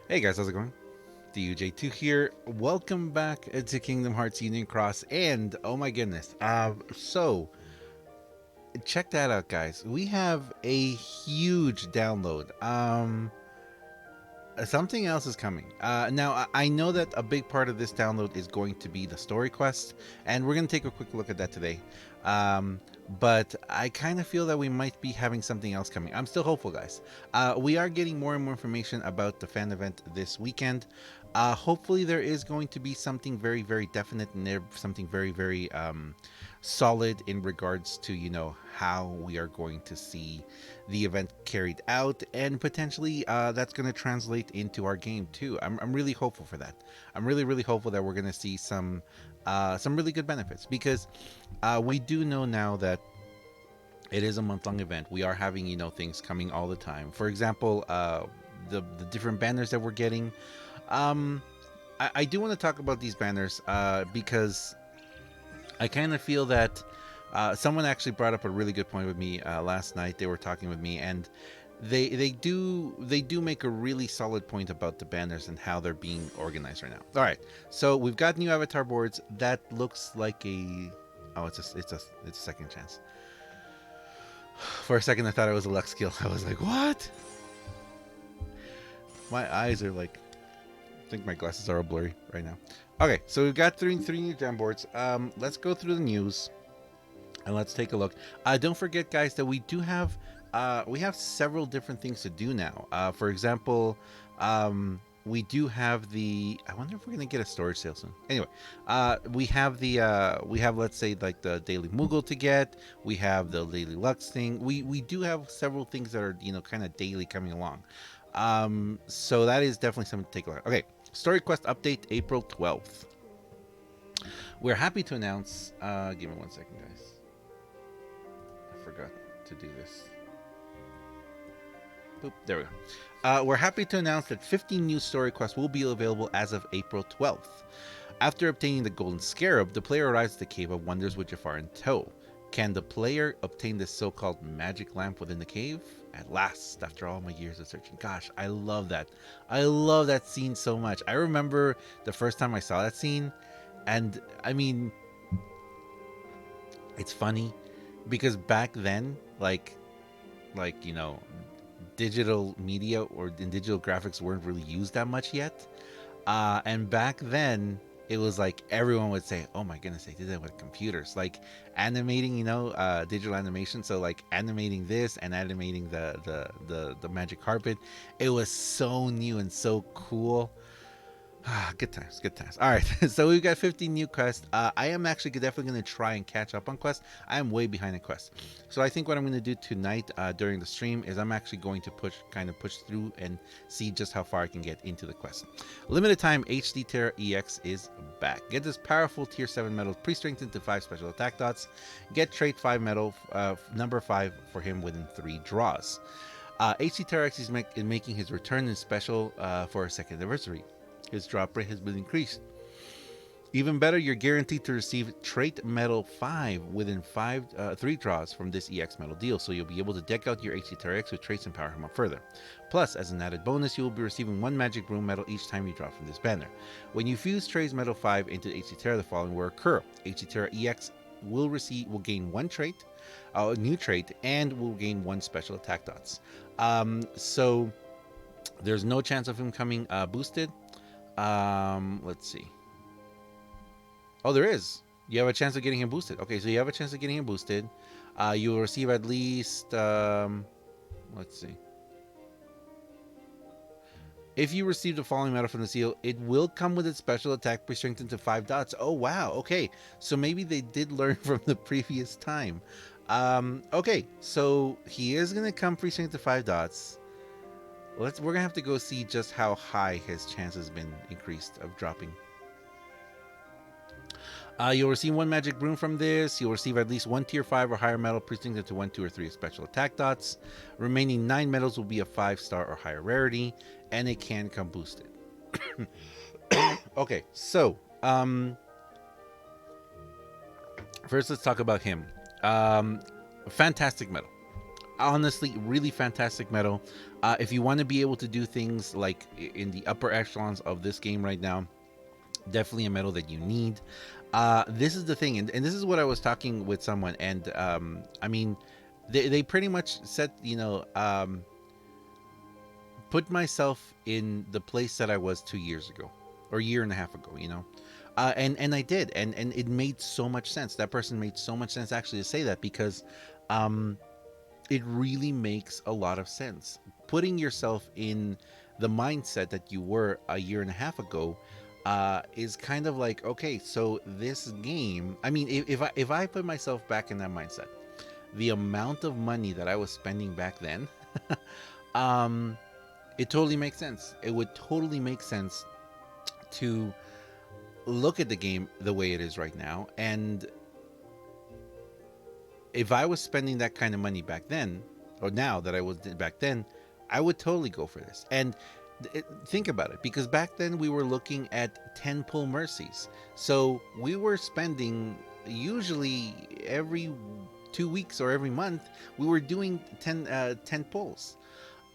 Hey guys, how's it going? DUJ2 here. Welcome back to Kingdom Hearts Union Cross, and oh my goodness, check that out, guys. We have a huge download. Something else is coming. Now, I know that a big part of this download is going to be the story quest, and we're going to take a quick look at that today. Um, but I kind of feel that we might be having something else coming. I'm still hopeful, guys. We are getting more and more information about the fan event this weekend. Hopefully, there is going to be something very, very definite and there, something very, very solid in regards to how we are going to see the event carried out, and potentially that's going to translate into our game too. I'm really hopeful for that. I'm really hopeful that we're going to see some really good benefits, because we do know now that it is a month-long event. We are having things coming all the time. For example, the different banners that we're getting. um I do want to talk about these banners because I kind of feel that someone actually brought up a really good point with me last night. They were talking with me, and they do make a really solid point about the banners and how they're being organized right now. All right, so we've got new avatar boards. That looks like a it's a second chance. For a second, I thought it was a luck skill. I was like, what? My eyes are like, I think my glasses are all blurry right now. Okay, so we've got three new gem boards. Let's go through the news and let's take a look. Don't forget, guys, that we have several different things to do now. For example, we do have the. I wonder if we're gonna get a storage sale soon. Anyway, we have, let's say, like the daily Moogle to get. We have the daily Lux thing. We do have several things that are kind of daily coming along. So that is definitely something to take a look at. Okay, story quest update April 12th. We're happy to announce. Give me 1 second, guys. I forgot to do this. Boop, there we go. We're happy to announce that 15 new story quests will be available as of April 12th. After obtaining the Golden Scarab, the player arrives at the Cave of Wonders with Jafar in tow. Can the player obtain this so-called magic lamp within the cave? At last, after all my years of searching. Gosh, I love that. I love that scene so much. I remember the first time I saw that scene, and I mean, it's funny because back then, like digital media or in digital graphics weren't really used that much yet. And back then, it was like everyone would say, "Oh my goodness, they did that with computers!" Like animating, digital animation. So like animating this and animating the magic carpet. It was so new and so cool. Good times, good times. All right, so we've got 15 new quests. I am actually definitely going to try and catch up on quests. I am way behind in quests, so I think what I'm going to do tonight during the stream is I'm actually going to push through and see just how far I can get into the quest. Limited time HD Terra EX is back. Get this powerful Tier 7 metal pre-strengthened to 5 special attack dots. Get trait 5 metal number 5 for him within 3 draws. HD Terra X is making his return in special for a second anniversary. His drop rate has been increased. Even better, you're guaranteed to receive trait metal 5 within 3 draws from this EX metal deal, so you'll be able to deck out your HCTRX with traits and power him up further. Plus, as an added bonus, you will be receiving 1 magic broom medal each time you draw from this banner. When you fuse traits metal 5 into HCTerra, the following will occur. HCTerra EX will gain 1 trait, a new trait, and will gain 1 special attack dots. So there's no chance of him coming boosted. Let's see. Oh, there is. You have a chance of getting him boosted. Okay, so you have a chance of getting him boosted. You will receive at least. Let's see. If you receive the following medal from the seal, it will come with its special attack pre-strengthened to 5 dots. Oh wow. Okay, so maybe they did learn from the previous time. Okay, so he is gonna come pre-strengthened to 5 dots. We're gonna have to go see just how high his chance has been increased of dropping. You'll receive 1 magic broom from this. You'll receive at least 1 tier 5 or higher medal precinct to 1, 2, or 3 special attack dots. Remaining 9 medals will be a 5-star or higher rarity, and it can come boosted. Okay, so first let's talk about him. Fantastic medal. Honestly, really fantastic medal. If you want to be able to do things like in the upper echelons of this game right now, definitely a medal that you need. This is the thing, and this is what I was talking with someone, and I mean, they pretty much said, put myself in the place that I was 2 years ago or a year and a half ago, and I did, and it made so much sense. That person made so much sense actually to say that because um, it really makes a lot of sense. Putting yourself in the mindset that you were a year and a half ago is kind of like, okay, so this game. I mean, if I put myself back in that mindset, the amount of money that I was spending back then, um, it totally makes sense. It would totally make sense to look at the game the way it is right now. And if I was spending that kind of money back then, or now that I was back then, I would totally go for this. And think about it, because back then we were looking at 10 pull mercies. So we were spending usually every 2 weeks or every month, we were doing 10 pulls.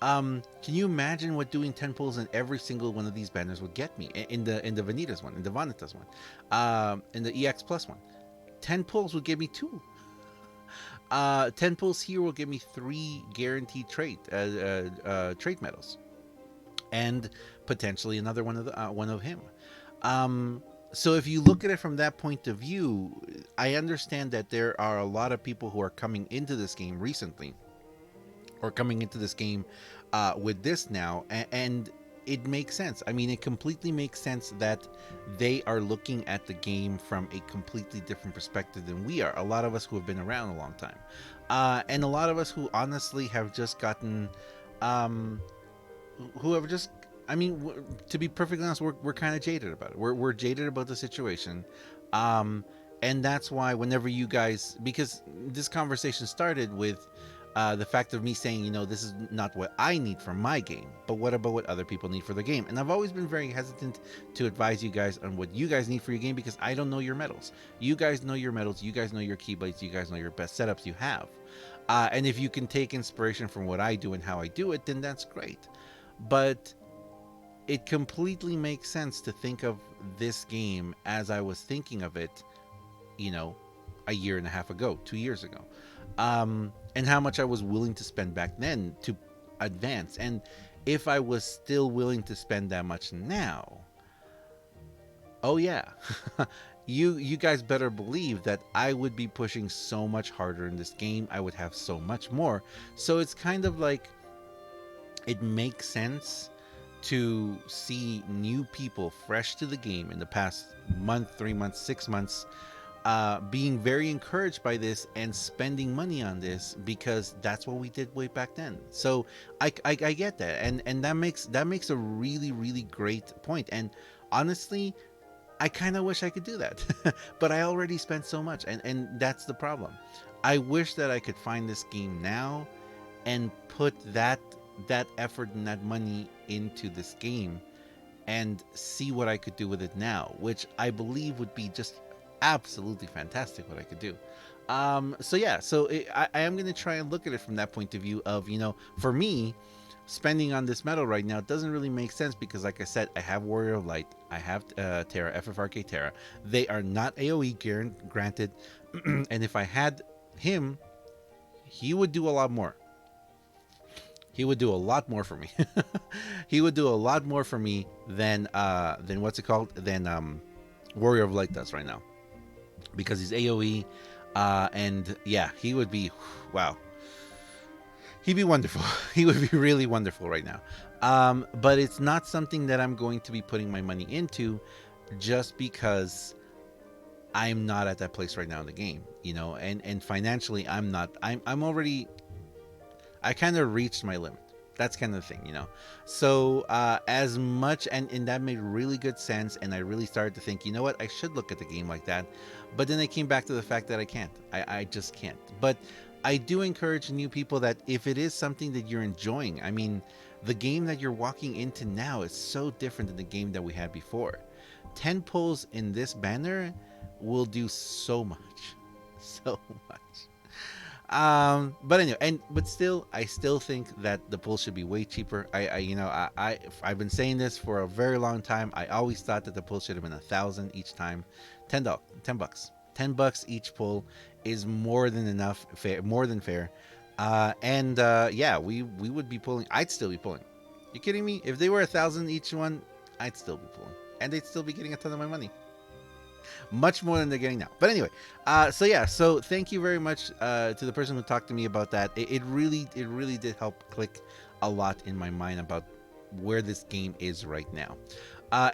Can you imagine what doing 10 pulls in every single one of these banners would get me? In the Vanitas one, in the Vanitas one, in the EX Plus one? 10 pulls would give me two. 10 pulls here will give me three guaranteed trait medals, and potentially another one of him. So if you look at it from that point of view, I understand that there are a lot of people who are coming into this game recently, or coming into this game with this now, and it makes sense. I mean, it completely makes sense that they are looking at the game from a completely different perspective than we are. A lot of us who have been around a long time, and a lot of us who honestly have just gotten, um, who have just. I mean, to be perfectly honest, we're kind of jaded about it. We're jaded about the situation, um, and that's why whenever you guys, because this conversation started with the fact of me saying, this is not what I need for my game, but what about what other people need for their game? And I've always been very hesitant to advise you guys on what you guys need for your game, because I don't know your medals. You guys know your medals. You guys know your keyblades. You guys know your best setups you have. And if you can take inspiration from what I do and how I do it, then that's great. But it completely makes sense to think of this game as I was thinking of it, you know, a year and a half ago, 2 years ago, and how much I was willing to spend back then to advance. And if I was still willing to spend that much now, oh yeah, you guys better believe that I would be pushing so much harder in this game. I would have so much more. So it's kind of like it makes sense to see new people fresh to the game in the past month, 3 months, 6 months, being very encouraged by this and spending money on this, because that's what we did way back then. So I get that, and that makes a really really great point. And honestly, I kind of wish I could do that, but I already spent so much, and that's the problem. I wish that I could find this game now and put that effort and that money into this game and see what I could do with it now, which I believe would be just absolutely fantastic what I could do. So yeah, I am going to try and look at it from that point of view of, for me, spending on this medal right now doesn't really make sense, because like I said, I have Warrior of Light, I have Terra, FFRK Terra. They are not AoE granted, and if I had him, he would do a lot more. He would do a lot more for me. He would do a lot more for me than what's it called? Than Warrior of Light does right now, because he's AoE, and yeah, he would be, wow. He'd be wonderful. He would be really wonderful right now. But it's not something that I'm going to be putting my money into, just because I'm not at that place right now in the game, and financially I'm not. I'm already, I kind of reached my limit. That's kind of the thing. So as much, and that made really good sense, and I really started to think, you know what, I should look at the game like that. But then I came back to the fact that I can't. I just can't. But I do encourage new people that if it is something that you're enjoying, I mean, the game that you're walking into now is so different than the game that we had before. 10 pulls in this banner will do so much. So much. But anyway, but still, I still think that the pull should be way cheaper. I've been saying this for a very long time. I always thought that the pull should have been 1,000 each time. $10, $10 each pull is more than enough, more than fair. Yeah, we would be pulling. I'd still be pulling. You kidding me? If they were 1,000 each one, I'd still be pulling, and they'd still be getting a ton of my money, much more than they're getting now. But anyway, so thank you very much to the person who talked to me about that. It really did help click a lot in my mind about where this game is right now.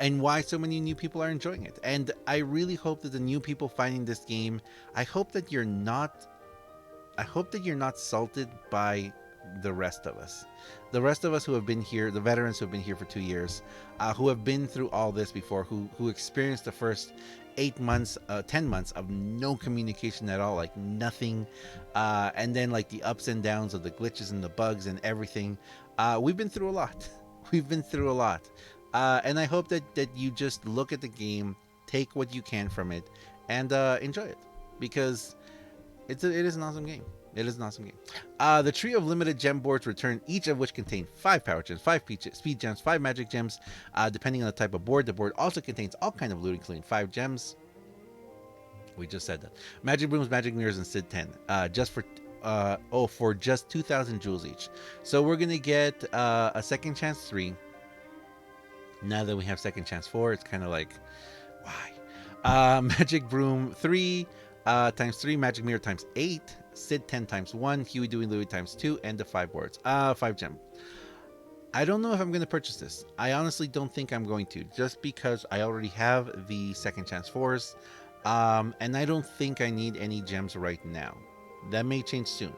And why so many new people are enjoying it. And I really hope that the new people finding this game, I hope that you're not salted by the rest of us. The rest of us who have been here, the veterans who have been here for 2 years, who have been through all this before, who experienced the first 8 months, 10 months of no communication at all, like nothing, and then like the ups and downs of the glitches and the bugs and everything. We've been through a lot. We've been through a lot. And I hope that you just look at the game, take what you can from it, and enjoy it, because it is an awesome game. It is an awesome game. The trio of limited gem boards return, each of which contain 5 power gems, 5 speed gems, 5 magic gems, depending on the type of board. The board also contains all kind of loot, including 5 gems. We just said that. Magic brooms, magic mirrors, and Sid 10. For just 2,000 jewels each. So we're gonna get a second chance 3. Now that we have second chance 4, it's kind of like, why? Magic broom 3 times 3, magic mirror times 8, Sid 10 times 1, Huey, Dewey, Louie times 2, and the 5 boards. 5 gem. I don't know if I'm going to purchase this. I honestly don't think I'm going to, just because I already have the second chance 4s, and I don't think I need any gems right now. That may change soon.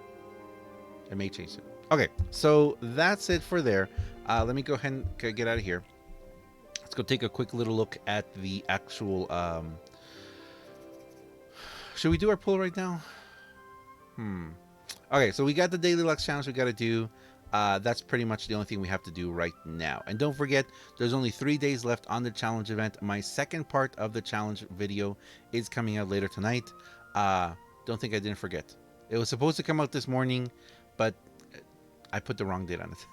It may change soon. Okay, so that's it for there. Let me go ahead and get out of here. Let's go take a quick little look at the actual... Should we do our pull right now? Okay, so we got the Daily Lux challenge we got to do. That's pretty much the only thing we have to do right now. And don't forget, there's only 3 days left on the challenge event. My second part of the challenge video is coming out later tonight. Don't think I didn't forget. It was supposed to come out this morning, but I put the wrong date on it.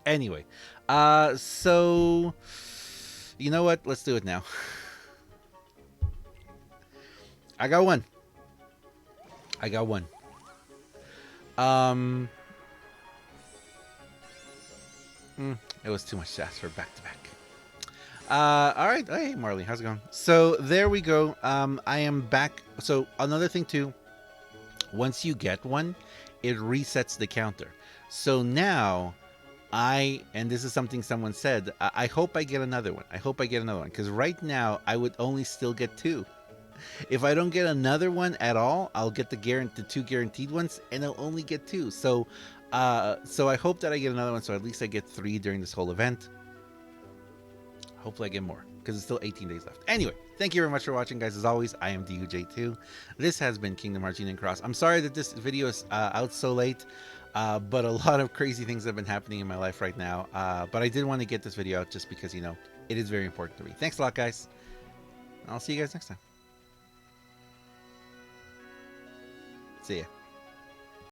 Anyway, so you know what? Let's do it now. I got one. It was too much to ask for back to back. All right. Hey, Marley, how's it going? So there we go. I am back. So another thing too, once you get one, it resets the counter. So now and this is something someone said, I hope I get another one. Because right now I would only still get 2. If I don't get another one at all, I'll get the 2 guaranteed ones, and I'll only get 2. So I hope that I get another one, so at least I get 3 during this whole event. Hopefully I get more, because it's still 18 days left. Anyway, thank you very much for watching, guys. As always, I am DUJ2. This has been Kingdom Hearts Union Cross. I'm sorry that this video is out so late, but a lot of crazy things have been happening in my life right now. But I did want to get this video out just because, it is very important to me. Thanks a lot, guys. I'll see you guys next time. See ya.